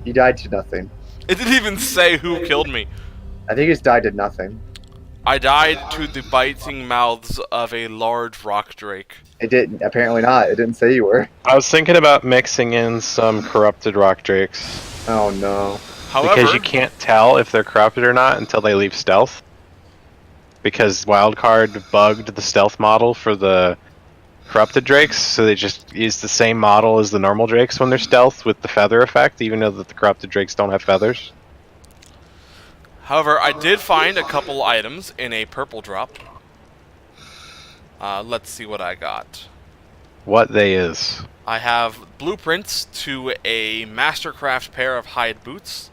You died to nothing. It didn't even say who killed me. I think you just died to nothing. I died to the biting mouths of a large rock drake. It didn't. Apparently not. It didn't say you were. I was thinking about mixing in some corrupted rock drakes. Oh no. However, Because you can't tell if they're corrupted or not until they leave stealth. Because Wildcard bugged the stealth model for the corrupted drakes, so they just use the same model as the normal drakes when they're stealth with the feather effect, even though that the corrupted drakes don't have feathers. however, I did find a couple items in a purple drop. Let's see what I got. What they is. I have blueprints to a Mastercraft pair of hide boots.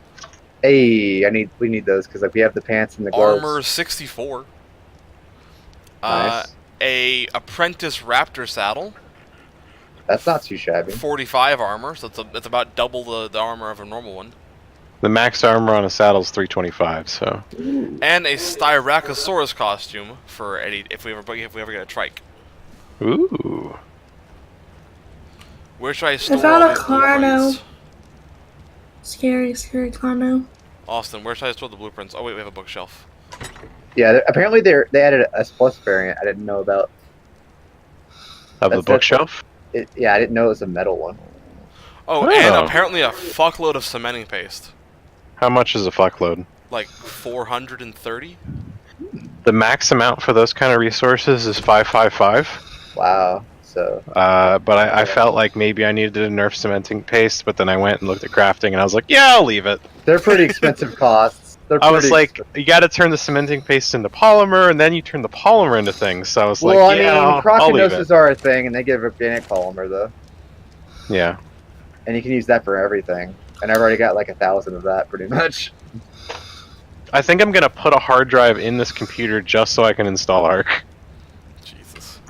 Hey, we need those because like we have the pants and the gloves. Armor 64. Nice. A Apprentice Raptor saddle. That's not too shabby. 45 armor, so it's about double the armor of a normal one. The max armor on a saddle is 325, so. And a Styracosaurus costume for Eddie if we ever get a trike. Ooh. Where should I store I found all a these car now. blueprints? Scary car now. Austin, where should I store the blueprints? Oh wait, we have a bookshelf. Yeah, apparently they added a S plus variant I didn't know about. Of the That's bookshelf? Yeah, I didn't know it was a metal one. Oh, and apparently a fuckload of cementing paste. How much is a fuckload? Like 430? The max amount for those kind of resources is 555. Wow. So. But I felt like maybe I needed to nerf cementing paste, but then I went and looked at crafting and I was like, yeah, I'll leave it. They're pretty expensive costs. I was like, you gotta turn the cementing paste into polymer, and then you turn the polymer into things, so I was well, like, I yeah, mean, I'll leave it. crocodoses are a thing, and they give organic polymer, though. Yeah. And you can use that for everything. And I've already got like 1,000 of that, pretty much. I think I'm gonna put a hard drive in this computer just so I can install Ark. Jesus.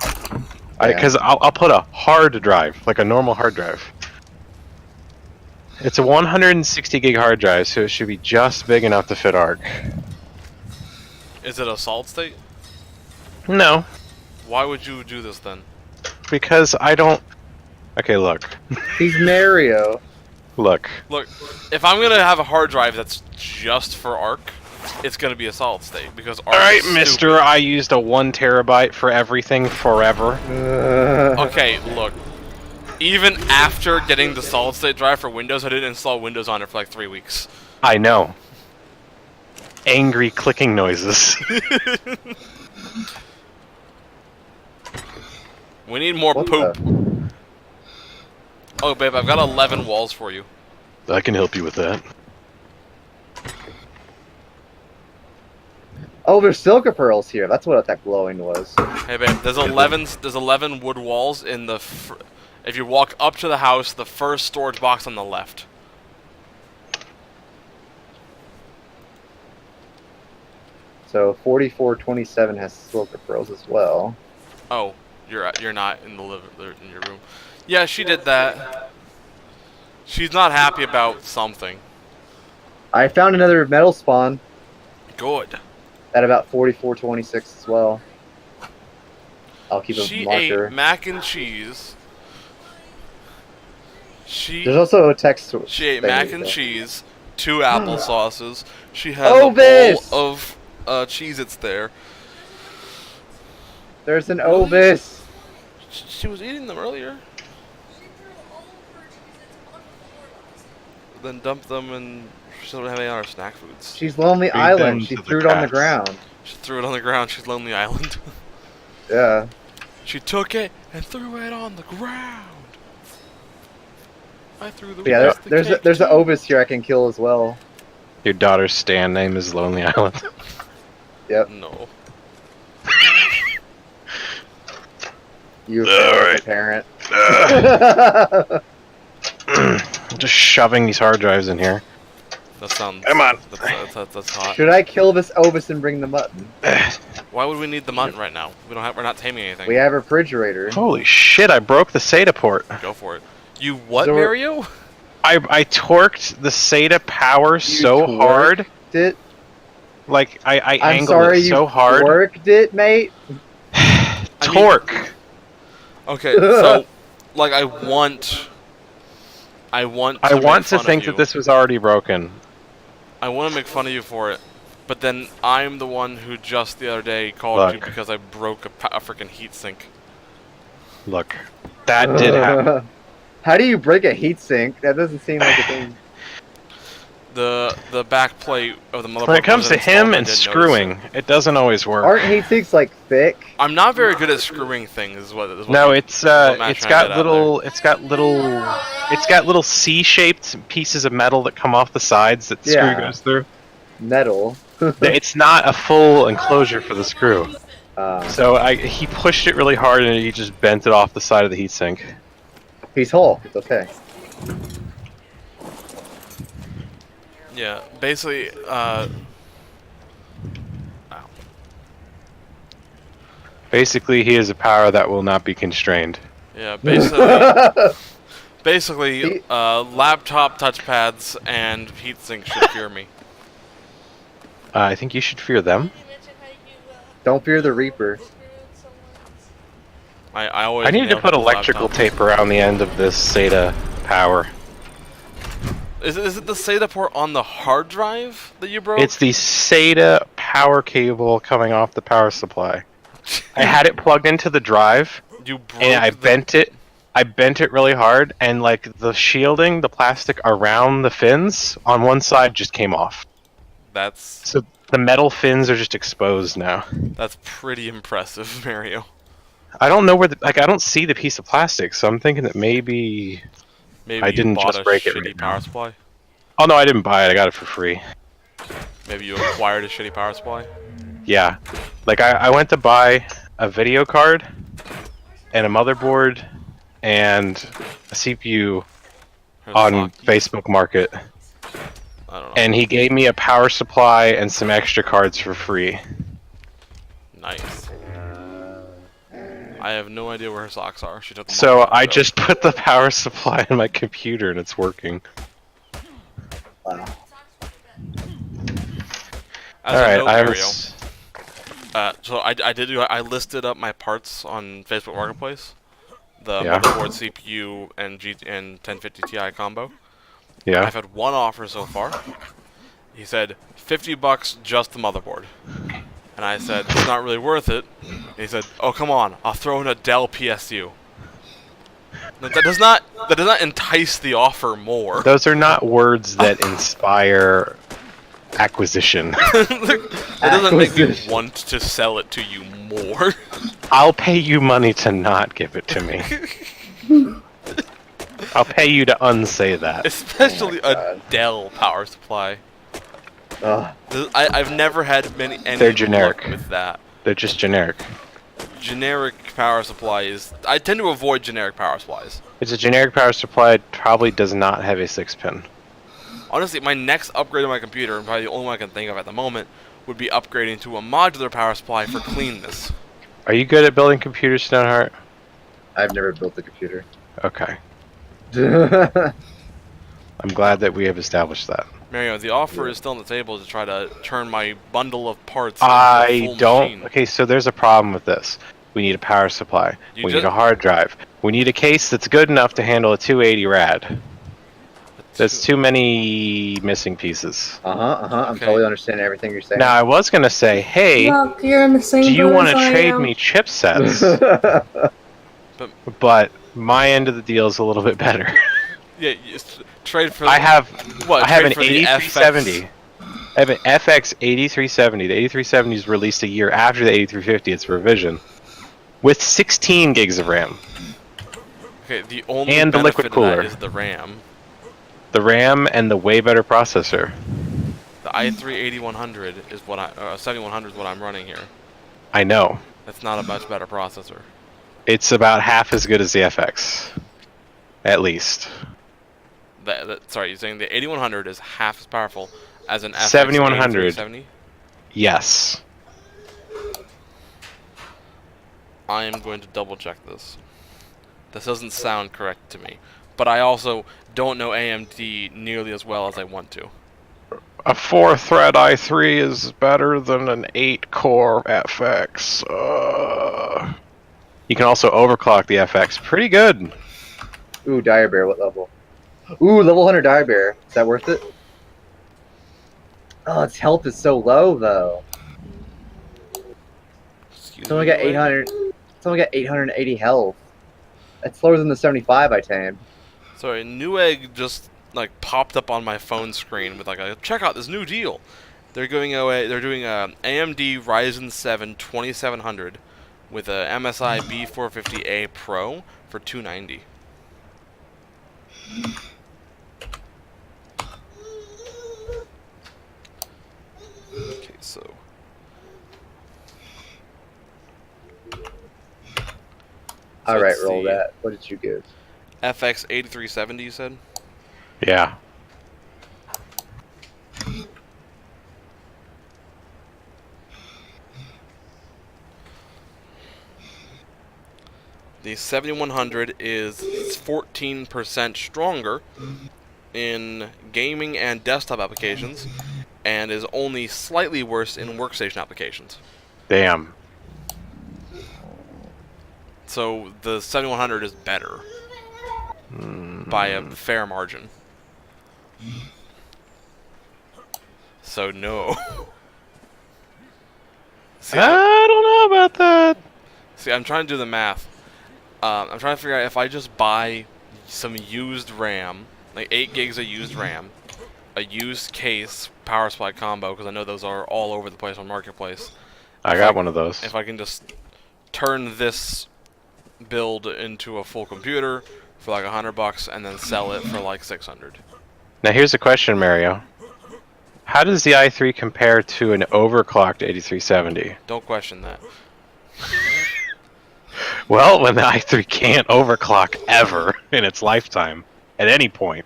Because I'll put a hard drive, like a normal hard drive. It's a 160 gig hard drive, so it should be just big enough to fit Ark. Is it a solid state? No, Why would you do this then? because I don't... Okay, look. He's Mario. Look. Look, if I'm gonna have a hard drive that's just for Ark, it's gonna be a solid state because Ark Alright, is mister, stupid. I used a 1 terabyte for everything forever. Okay, look. Even after getting the solid state drive for Windows, I didn't install Windows on it for like 3 weeks. I know. Angry clicking noises. We need more What poop. Oh, babe, I've got 11 walls for you. I can help you with that. Oh, there's silica pearls here. That's what that glowing was. Hey, babe, there's 11 wood walls in the... If you walk up to the house, the first storage box on the left. So 4427 has silica pearls as well. Oh, you're not in in your room. Yeah, she did that. She's not happy about something. I found another metal spawn Good. at about 4426 as well. I'll keep a She marker. ate mac and cheese. There's also a text. She ate thing, mac and so. cheese, 2 apple sauces. She has Ovis! a bowl of Cheez-Its there. There's an Ovis. She was eating them earlier. Then dumped them and she doesn't have any other snack foods. She's Lonely Feed them Island. She to the threw it on the cats. ground. She threw it on the ground. She's Lonely Island. Yeah. She took it and threw it on the ground. I threw the But yeah, rest of the there's cake there's an too. Ovis here I can kill as well. Your daughter's stand name is Lonely Island. Yep. No. You Alright. parent. Just shoving these hard drives in here. That sounds. Come on. That's hot. Should I kill this Ovis and bring the mutton? Why would we need the mutton right now? We're not taming anything. We have a refrigerator. Holy shit, I broke the SATA port. Go for it. You what, So- Mario? I torqued the SATA power so twerked hard. It? Like, I I'm angled sorry it you so hard. worked it, mate. Torque. Okay, so like I want I want to think that this was already broken. I want to make fun of you for it, but then I'm the one who just the other day called you because I broke a freaking heatsink. Look, that did happen. How do you break a heatsink? That doesn't seem like a thing. The back plate of the motherboard. When it comes to him and screwing, it doesn't always work. Aren't heatsinks like thick? I'm not very good at screwing things. Is what no, it's got little C-shaped pieces of metal that come off the sides that the screw goes through. Metal. It's not a full enclosure for the screw. So he pushed it really hard and he just bent it off the side of the heatsink. He's whole. It's okay. Yeah, basically, Basically, he is a power that will not be constrained. Yeah, basically, laptop touchpads and heatsink should fear me. I think you should fear them. Don't fear the Reaper. I need to put electrical tape around the end of this SATA power. Is it the SATA port on the hard drive that you broke? It's the SATA power cable coming off the power supply. I had it plugged into the drive, and I bent it. I bent it really hard, and like the shielding, the plastic around the fins on one side just came off. So the metal fins are just exposed now. That's pretty impressive, Mario. I don't know where I don't see the piece of plastic, so I'm thinking that maybe I didn't just break it. Shitty power supply. Oh no, I didn't buy it. I got it for free. Maybe you acquired a shitty power supply. Yeah, like I went to buy a video card and a motherboard and a CPU on Facebook Market. I don't know. And he gave me a power supply and some extra cards for free. Nice. I have no idea where her socks are. She took them so off, I just put the power supply in my computer and it's working. Wow. Alright, so I listed up my parts on Facebook Marketplace. The motherboard, CPU, and 1050 Ti combo. Yeah. I've had one offer so far. He said $50 just the motherboard, and I said it's not really worth it. And he said, "Oh come on, I'll throw in a Dell PSU." That does not entice the offer more. Those are not words that inspire acquisition. That doesn't make me want to sell it to you more. I'll pay you money to not give it to me. I'll pay you to unsay that. Especially a Dell power supply. I've never had any They're generic. luck with that. They're just generic. Generic power supply is... I tend to avoid generic power supplies. It's a generic power supply. It probably does not have a 6-pin. Honestly, my next upgrade on my computer, and probably the only one I can think of at the moment, would be upgrading to a modular power supply for cleanness. Are you good at building computers, Stoneheart? I've never built a computer. Okay. I'm glad that we have established that. Mario, the offer is still on the table to try to turn my bundle of parts into a full machine. Okay, so there's a problem with this. We need a power supply. We need a hard drive. We need a case that's good enough to handle a 280 rad. There's too many missing pieces. I'm totally understanding everything you're saying. Now, I was going to say, hey, look, you're in the same do you want to boat as I trade am. me chipsets? But my end of the deal is a little bit better. Yeah, trade for... I have an for the 8370. I have an FX 8370. The 8370 is released a year after the 8350. It's a revision. With 16 gigs of RAM. Okay, the only and the liquid benefit cooler. of that is the RAM. The RAM and the way better processor. The i3-8100 is what 7100 is what I'm running here. I know. That's not a much better processor. It's about half as good as the FX. At least. Sorry, you're saying the 8100 is half as powerful as an FX 7100. Yes. I am going to double check this. This doesn't sound correct to me. But I also don't know AMD nearly as well as I want to. A 4-thread i3 is better than an 8-core FX. You can also overclock the FX. Pretty good. Ooh, Dire Bear, what level? Ooh, level 100 Dire Bear. Is that worth it? Oh, its health is so low though. Excuse It's only me, got 800. It's only got 880 health. That's slower than the 75 I tamed. Sorry, Newegg just like popped up on my phone screen with like a check out this new deal. They're going away. They're doing a AMD Ryzen 7 2700 with a MSI B450A Pro for $290. Okay, so. All right, it's roll the that. What did you give? FX 8370, you said? Yeah. The 7100 is 14% stronger in gaming and desktop applications, and is only slightly worse in workstation applications. Damn. So the 7100 is better by a fair margin. So no. See, I don't know about that. see, I'm trying to do the math. I'm trying to figure out if I just buy some used RAM, like 8 gigs of used RAM, a used case power supply combo, because I know those are all over the place on Marketplace. I got one of those. If I can just turn this build into a full computer for like $100 and then sell it for like 600. Now here's a question, Mario. How does the i3 compare to an overclocked 8370? Don't question that. Well, when the i3 can't overclock ever in its lifetime, at any point.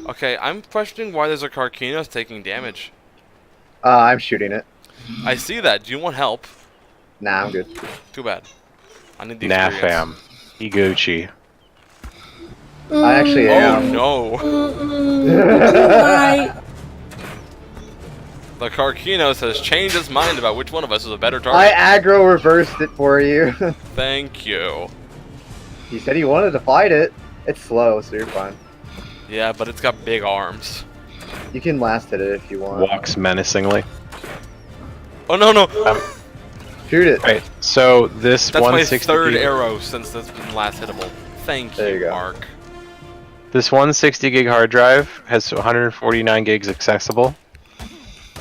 Okay, I'm questioning why there's a Carcinos taking damage. I'm shooting it. I see that. Do you want help? Nah, I'm good. Too bad. I need the Nah, experience. fam. Iguchi. I actually Oh am. no! Right. The Carcinos has changed its mind about which one of us is a better I target. aggro reversed it for you. Thank you. He said he wanted to fight it. It's slow, so you're fine. Yeah, but it's got big arms. You can last hit it if you want. Walks menacingly. Oh no no! Shoot it. Right, so this That's my 160 third arrow since that's been last hittable. Thank There you go. Mark. This 160 gig hard drive has 149 gigs accessible,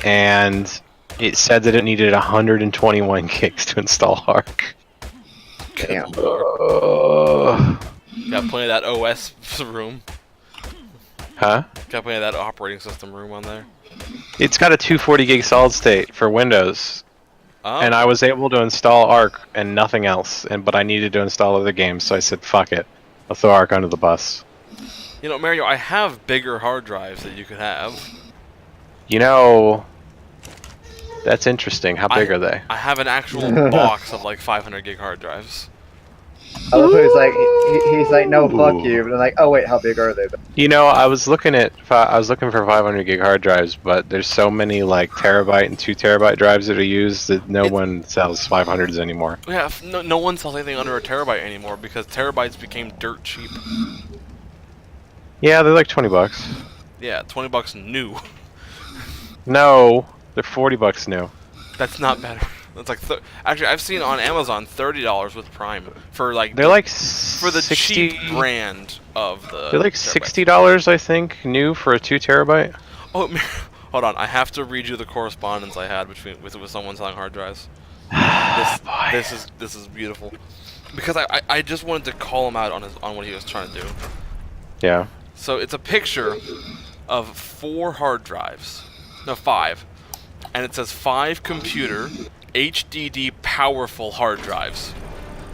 and it said that it needed 121 gigs to install Ark. Damn. Got plenty of that OS room. Huh? Got plenty of that operating system room on there. It's got a 240 gig solid state for Windows, Oh. and I was able to install Ark and nothing else, but I needed to install other games, so I said, fuck it. I'll throw Ark under the bus. You know, Mario, I have bigger hard drives that you could have. You know, that's interesting. How big are they? I have an actual box of like 500 gig hard drives. I love how he's like, he's like, no, fuck you. But I'm like, oh wait, how big are they? You know, I was looking for 500 gig hard drives, but there's so many like terabyte and 2 terabyte drives that are used that no one sells 500s anymore. Yeah, no one sells anything under a terabyte anymore because terabytes became dirt cheap. Yeah, they're like $20. Yeah, $20 new. No, they're $40 new. That's not better. That's like actually I've seen on Amazon $30 with Prime for like They're like for the 60, cheap brand of the. They're like terabytes. $60, I think, new for a 2 terabyte. Oh, hold on. I have to read you the correspondence I had with someone selling hard drives. This is beautiful, because I just wanted to call him out on what he was trying to do. Yeah. So it's a picture of 4 hard drives, no 5, and it says 5 computer HDD powerful hard drives,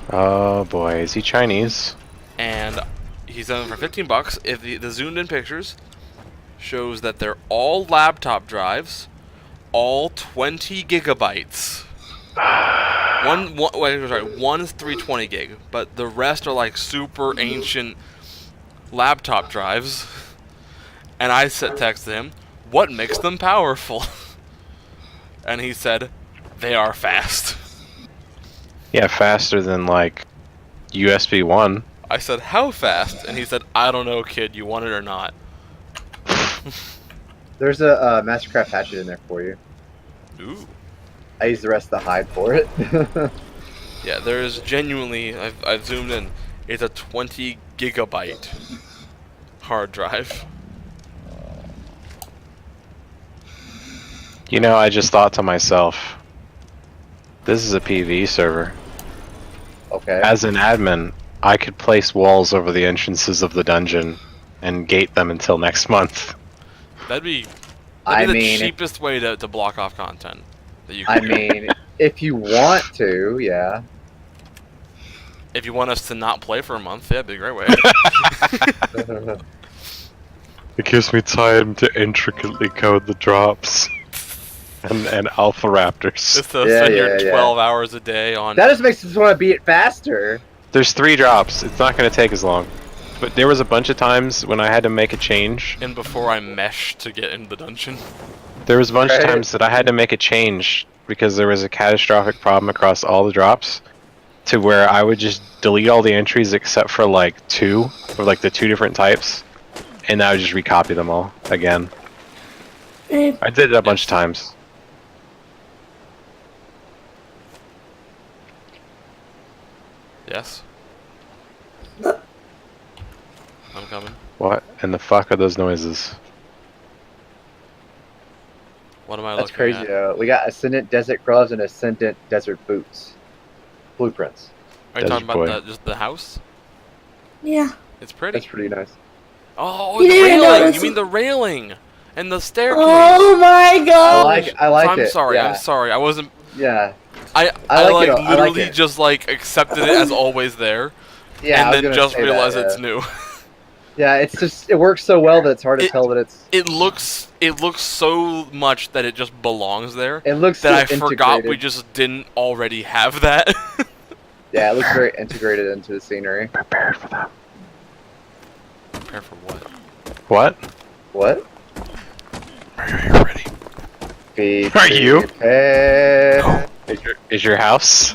Oh boy, is he Chinese? and he's selling them for $15. If the zoomed in pictures shows that they're all laptop drives, all 20 gigabytes. One is 320 gig, but the rest are like super ancient laptop drives. And I texted him, "What makes them powerful?" And he said, "They are fast." Yeah, faster than like USB 1. I said, how fast? And he said, I don't know, kid. You want it or not? There's a Mastercraft hatchet in there for you. Ooh. I used the rest of the hide for it. Yeah, there is genuinely, I've zoomed in, it's a 20 gigabyte hard drive. You know, I just thought to myself, this is a PvE server. Okay. As an admin, I could place walls over the entrances of the dungeon and gate them until next month. That'd be I the mean, cheapest way to block off content that you I could. mean, if you want to, yeah. If you want us to not play for a month, yeah, it'd be a great way. It gives me time to intricately code the drops and alpha raptors. Just to Yeah, spend your yeah, 12 hours a day on. That just makes us want to beat it faster. There's 3 drops. It's not going to take as long. But there was a bunch of times when I had to make a change. And before I mesh to get into the dungeon. There was a bunch of Right. times that I had to make a change because there was a catastrophic problem across all the drops, to where I would just delete all the entries except for like 2, or like the 2 different types, and I would just recopy them all again. I did it a bunch of times. Yes? I'm coming. What in the fuck are those noises? What am I That's looking crazy, at? though. We got Ascendant Desert Gloves and Ascendant Desert Boots. Blueprints. Are you talking Desert about boy. just the house? Yeah. It's pretty. That's pretty nice. Oh, You the didn't railing! notice You mean it. the railing! And the staircase! Oh my I god! like I'm it. sorry, Yeah. I'm sorry. I wasn't. Yeah. I I like like it, I like literally it. just like accepted it as always there, Yeah. I and was then gonna just say that, realized yeah. it's new. Yeah, it's just it works so well that it's hard to tell that it's. It looks so much that it just belongs there It looks that I so forgot we integrated. just didn't already have that. Yeah, it looks very integrated into the scenery. Prepared for that. Prepare for what? What? What? Are you ready? Are you? Prepared. Is your house?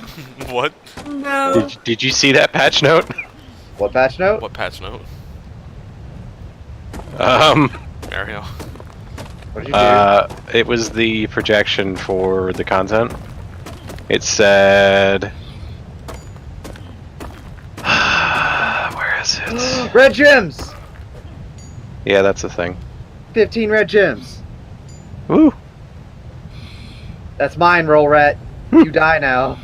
What? No. Did you see that patch note? What patch note? What patch note? Mario. What did you do? It was the projection for the content. It said, where is it? Red gems. Yeah, that's the thing. 15 red gems. Woo! That's mine, Roll Rat. You die now.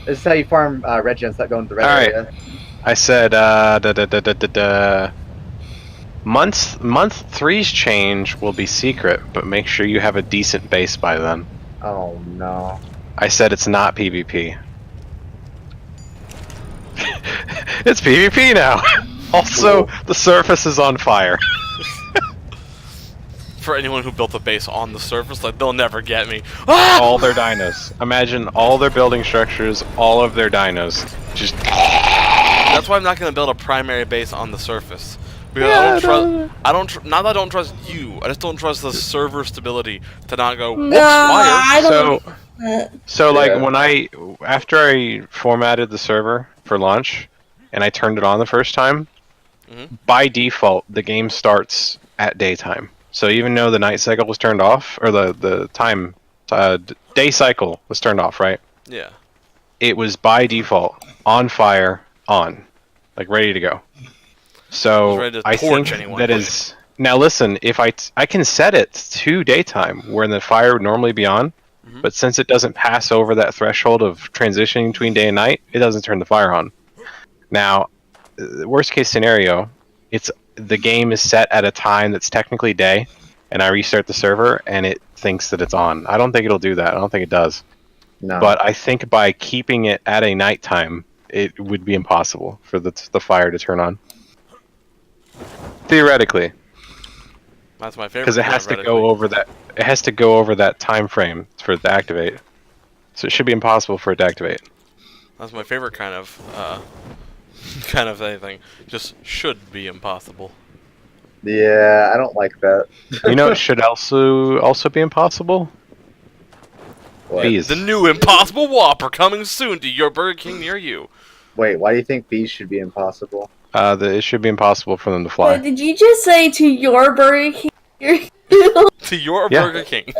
This is how you farm red gems that go into the red Alright. area. I said, month 3's change will be secret, but make sure you have a decent base by then. Oh no. I said it's not PvP. It's PvP now. Also, the surface is on fire. For anyone who built a base on the surface, like they'll never get me. Ah! All their dinos. Imagine all their building structures, all of their dinos. Just That's why I'm not gonna build a primary base on the surface. Because I don't trust. Not that I don't trust you. I just don't trust the server stability to not go. Whoops, No, fire. I don't. So like Yeah. after I formatted the server for launch and I turned it on the first time, Mhm. by default the game starts at daytime. So even though the night cycle was turned off, or the time day cycle was turned off, right? Yeah. It was by default on fire, on, like ready to go. So ready to I torch think anyone. that is now. Listen, if I can set it to daytime where the fire would normally be on, Mhm. but since it doesn't pass over that threshold of transitioning between day and night, it doesn't turn the fire on. Now, worst case scenario, the game is set at a time that's technically day, and I restart the server and it thinks that it's on. I don't think it'll do that. I don't think it does. No. But I think by keeping it at a nighttime, it would be impossible for the fire to turn on. Theoretically, That's my favorite. because it has to theoretically. go over that. It has to go over that time frame for it to activate. So it should be impossible for it to activate. That's my favorite kind of kind of anything. Just should be impossible. Yeah, I don't like that. You know, it should also be impossible. What? Bees. The new Impossible Whopper coming soon to your Burger King near you. Wait, why do you think bees should be impossible? It should be impossible for them to Wait, fly. did you just say to your Burger King? To your Yeah. Burger King.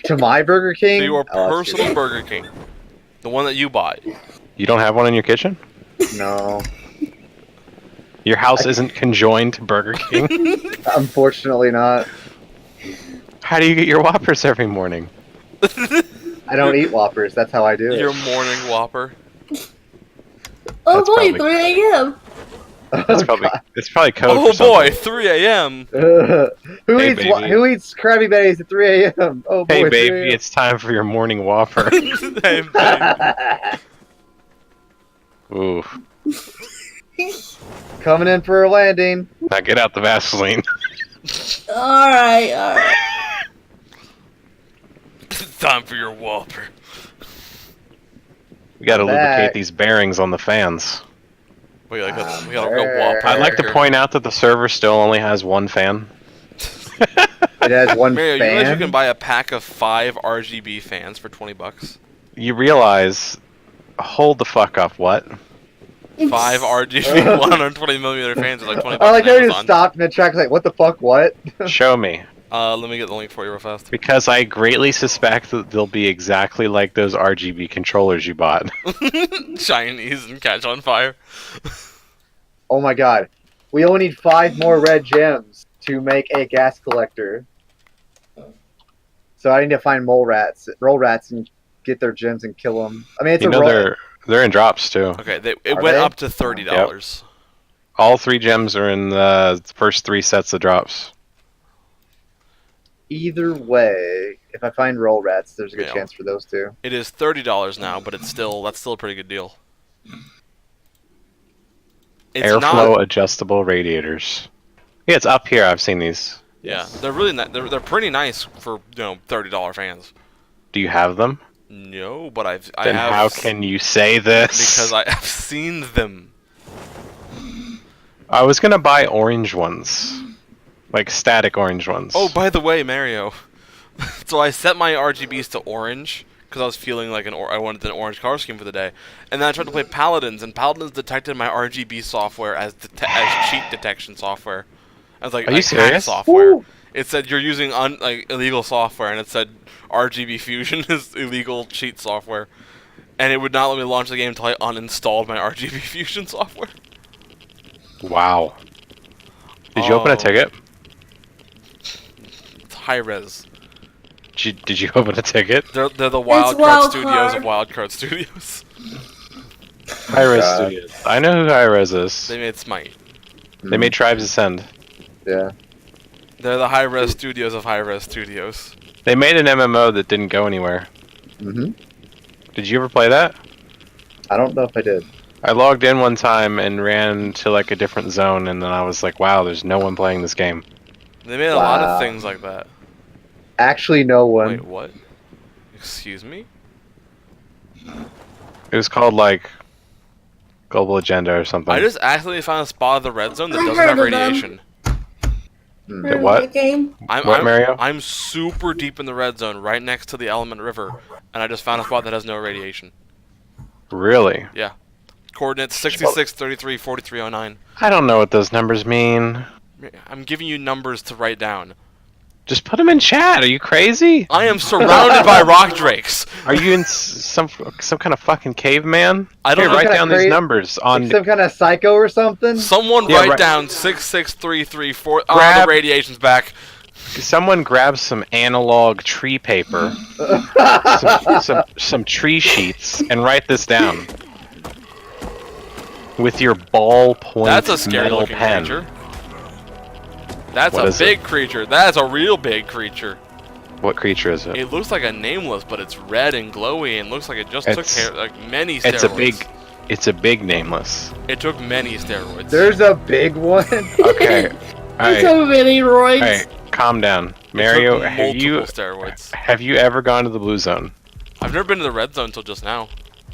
To my Burger King? To your Oh, that's personal Burger King. The one that you buy. You don't have one in your kitchen? good. No, Your house isn't conjoined to Burger King? unfortunately not. How do you get your Whoppers every morning? I don't eat Whoppers. That's how I do it. Your morning Whopper. Oh That's boy, probably- 3 a.m. It's probably code Oh for boy, something. 3 a.m. who Hey, eats baby. who eats Krabby Patties at 3 a.m.? Oh boy, Hey 3 baby, a.m. it's time for your morning Whopper. Hey, babe. Ooh. Coming in for a landing. Now get out the Vaseline. Alright. It's time for your Whopper. We gotta Back. lubricate these bearings on the fans. We gotta Ah, go Whopper. I'd like to here. point out that the server still only has one fan. It has one Mario, you realize you fan. can buy a pack of 5 RGB fans for $20? You realize... Hold the fuck up, what? 5 RGB 120mm fans are like $20 I like on how you just Amazon. stopped mid-track. Like, what the fuck? What? Show me. Let me get the link for you real fast. Because I greatly suspect that they'll be exactly like those RGB controllers you bought. Chinese and catch on fire. Oh my god. We only need 5 more red gems to make a gas collector. So I need to find roll rats, and get their gems and kill them. I mean, it's You a know roll. they're in drops too. Okay, it Are went they? up to $30. All 3 gems are in the first 3 sets of drops. Either way, if I find roll rats, there's a good Yeah. chance for those two. It is $30 now, but that's still a pretty good deal. It's Airflow not. adjustable radiators. Yeah, it's up here. I've seen these. Yeah, they're really they're pretty nice for $30 fans. Do you have them? No, but I Then have. how can you say this? Because I have seen them. I was gonna buy orange ones, like static orange ones. Oh, by the way, Mario. So I set my RGBs to orange because I was feeling like I wanted an orange color scheme for the day, and then I tried to play Paladins, and Paladins detected my RGB software as cheat detection software. I was like, Are you like hack serious? software. Woo! It said you're using illegal software, and it said RGB Fusion is illegal cheat software, and it would not let me launch the game until I uninstalled my RGB Fusion software. Wow. Did you open a Oh. ticket? It's high res. Did you open a ticket? They're the Wild Wildcard Studios Card. of Wildcard Studios. High Res God. Studios. I know who High Res is. They made Smite. They made Tribes Ascend. Yeah. They're the high-res studios of high-res studios. They made an MMO that didn't go anywhere. Did you ever play that? I don't know if I did. I logged in one time and ran to like a different zone, and then I was like, "Wow, there's no one playing this game." They made a lot Wow. of things like that. Actually, no one. Wait, what? Excuse me? It was called like Global Agenda or something. I just accidentally found a spot of the red zone that I doesn't heard have of them. radiation. The what? Game? What, Mario? I'm super deep in the red zone, right next to the Element River, and I just found a spot that has no radiation. Really? Yeah. Coordinates 66, 33, 4309. I don't know what those numbers mean. I'm giving you numbers to write down. Just put them in chat. Are you crazy? I am surrounded by rock drakes. Are you in some kind of fucking caveman? I don't Here, know. write Kinda down these crazy. numbers Like on. some kind of psycho or something? Someone Yeah, write right. down 66334. Grab- the radiation's back. Someone grab some analog tree paper, some tree sheets, and write this down with your ballpoint That's a scary metal looking pen. creature. That's What a is big creature. That's a real big creature. What creature is it? It looks like a nameless, but it's red and glowy and looks like it just took It's- many steroids. It's a big nameless. It took many steroids. There's a big one. Okay. Alright. So many roids. Alright. Calm down. It Mario, took steroids. have you ever gone to the blue zone? I've never been to the red zone until just now.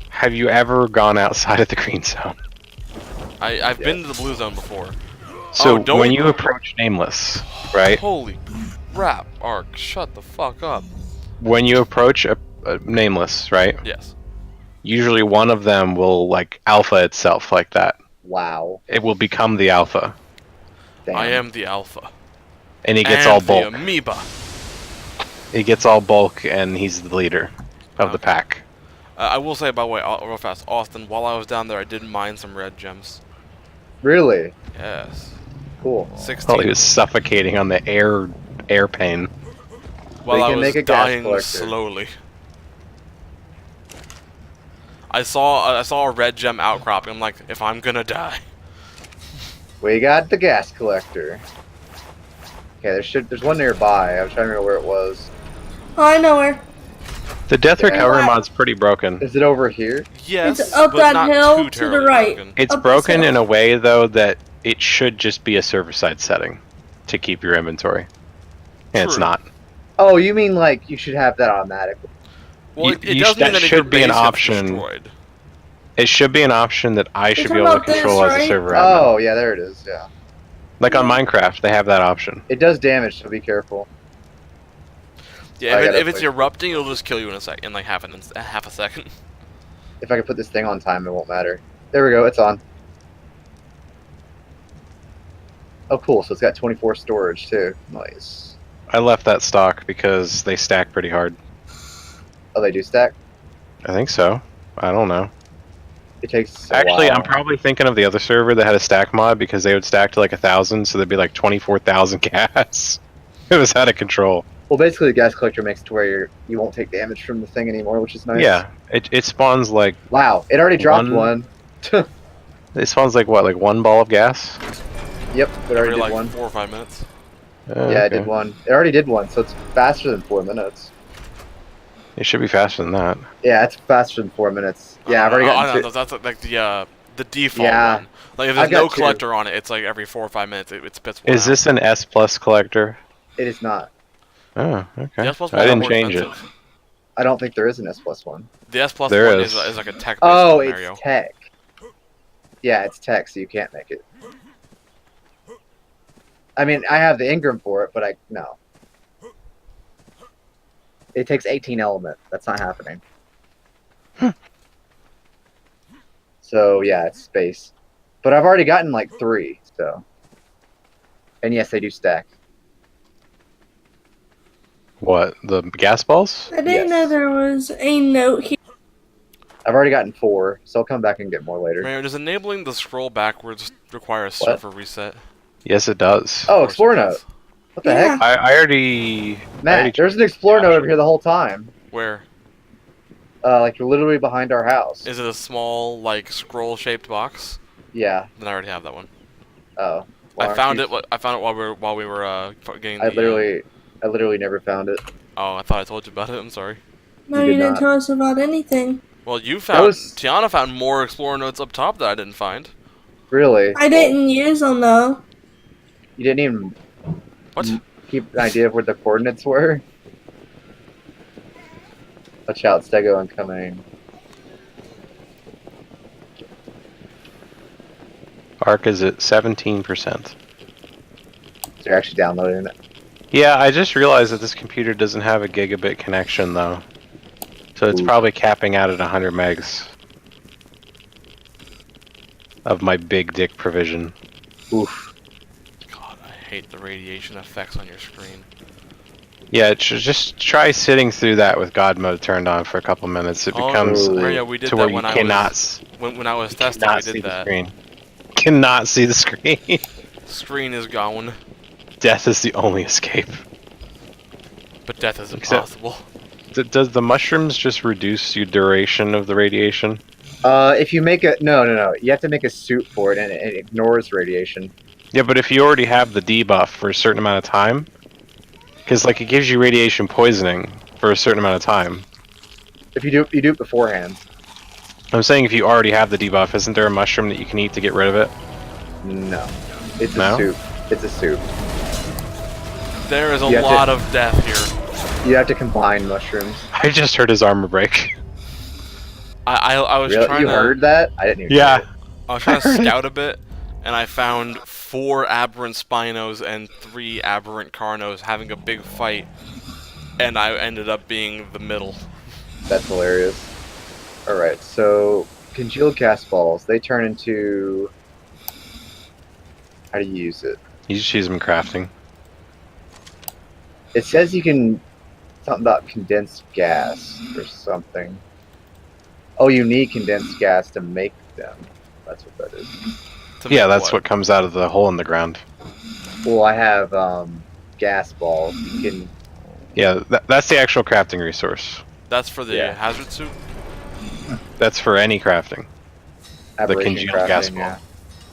Have you ever gone outside of the green zone? I've been to the blue zone before. So Oh, don't- when you approach nameless, right? Holy crap, Ark, shut the fuck up. When you approach a nameless, right? Yes. usually one of them will like alpha itself like that. Wow. It will become the alpha, Damn. I am the alpha. and he gets and all the bulk. amoeba. He gets all bulk, and he's the leader of the Okay. pack. I will say, by the way, real fast, Austin, while I was down there, I did mine some red gems. Really? Yes. Cool. 16. Well, he was suffocating on the air pain. While I can was make a gas dying collector. slowly. I saw a red gem outcropping. I'm like, if I'm gonna die. We got the gas collector. Okay, there's one nearby. I was trying to remember where it was. Oh, I know where. The death Yeah. recovery mod's pretty broken. Is it over here? Yes, It's up but that not hill too to the terribly right. broken. It's Up broken this in hill. a way, though, that it should just be a server-side setting to keep your inventory. And it's True. not. Oh, you mean like you should have that automatically? Well, You- it you does sh- mean that that if your should be an base gets option. destroyed. It should be an option that I should be talking able to about this, control as a right? server admin. Oh, yeah, there it is. Yeah. Like on Minecraft, they have that option. It does damage, so be careful. Yeah, I if, gotta if it's wait. erupting, it'll just kill you in a sec, in like half a second. If I can put this thing on time, it won't matter. There we go. It's on. Oh, cool. So it's got 24 storage too. Nice. I left that stock because they stack pretty hard. Oh, they do stack. I think so. I don't know. It takes. Actually, a while. I'm probably thinking of the other server that had a stack mod because they would stack to like 1,000, so there'd be like 24,000 gas. It was out of control. Well, basically, the gas collector makes it to where you won't take damage from the thing anymore, which is nice. Yeah, it spawns like Wow, it already dropped one. it spawns like what, like one ball of gas? Yep, it already Every did like one. 4 or 5 minutes. Yeah, it did one. It already did one, so it's faster than 4 minutes. It should be faster than that. Yeah, it's faster than 4 minutes. Yeah, I've already gotten two. That's like the default Yeah. one. Like if I've there's no got two. collector on it, it's like every 4 or 5 minutes it spits one Is out. this an S plus collector? It is not. Oh, okay. The S plus I one is didn't more change it. expensive. I don't think there is an S plus one. The S plus There one is. is like a tech-based Oh, scenario. it's tech. Yeah, it's tech, so you can't make it. I mean, I have the Ingram for it, but no. It takes 18 element. That's not happening. So yeah, it's space. But I've already gotten like 3, so. And yes, they do stack. What, the gas balls? I didn't Yes. know there was a note here. I've already gotten 4, so I'll come back and get more later. Mayor, does enabling the scroll backwards require a server reset? Yes, it does. Oh, Of course Explore it Note. does. What the Yeah. heck? I already Matt, there's an Explore Note over here the whole time. Where? Like literally behind our house. Is it a small, like, scroll-shaped box? Yeah. Then I already have that one. Oh. Well, I found aren't you- it. I found it while we were getting. I the, literally never found it. Oh, I thought I told you about it. I'm sorry. No, You you did didn't not. tell us about anything. Well, you found. was- Tiana found more Explorer notes up top that I didn't find. Really? I didn't use them though. You didn't even What? keep an idea of where the coordinates were? Watch out, Stego incoming. Ark is at 17%. So you're actually downloading it. Yeah, I just realized that this computer doesn't have a gigabit connection though. So it's Ooh. probably capping out at 100 megs of my big dick provision. Oof. God, I hate the radiation effects on your screen. Yeah, just try sitting through that with God mode turned on for a couple minutes. It Oh, becomes Maria, we did to that where you when I cannot, was when I was testing. cannot We see did the that. screen. Cannot see the screen. Screen is gone, Death is the only escape. but death is Except- impossible. Does the mushrooms just reduce your duration of the radiation? If you make a no, you have to make a suit for it, and it ignores radiation. Yeah, but if you already have the debuff for a certain amount of time, because like it gives you radiation poisoning for a certain amount of time. If you do it beforehand. I'm saying if you already have the debuff, isn't there a mushroom that you can eat to get rid of it? No, it's No? a soup. It's a soup. There is a You have to- lot of death here. You have to combine mushrooms. I just heard his armor break. I was Really? trying You to. heard that? I didn't even. Yeah. hear it. I was trying to scout a bit, and I found 4 aberrant Spinos and 3 aberrant Carnos having a big fight, and I ended up being the middle. That's hilarious. Alright, so congealed gas balls, they turn into... How do you use it? You just use them crafting. It says you can... Something about condensed gas or something. Oh, you need condensed gas to make them. That's what that is. To Yeah, make that's what comes out of the hole in the ground. Well, I have gas balls. You can... Yeah, that's the actual crafting resource. That's for the Yeah. hazard suit? That's for any crafting. Aberration congealed gas crafting, ball. yeah.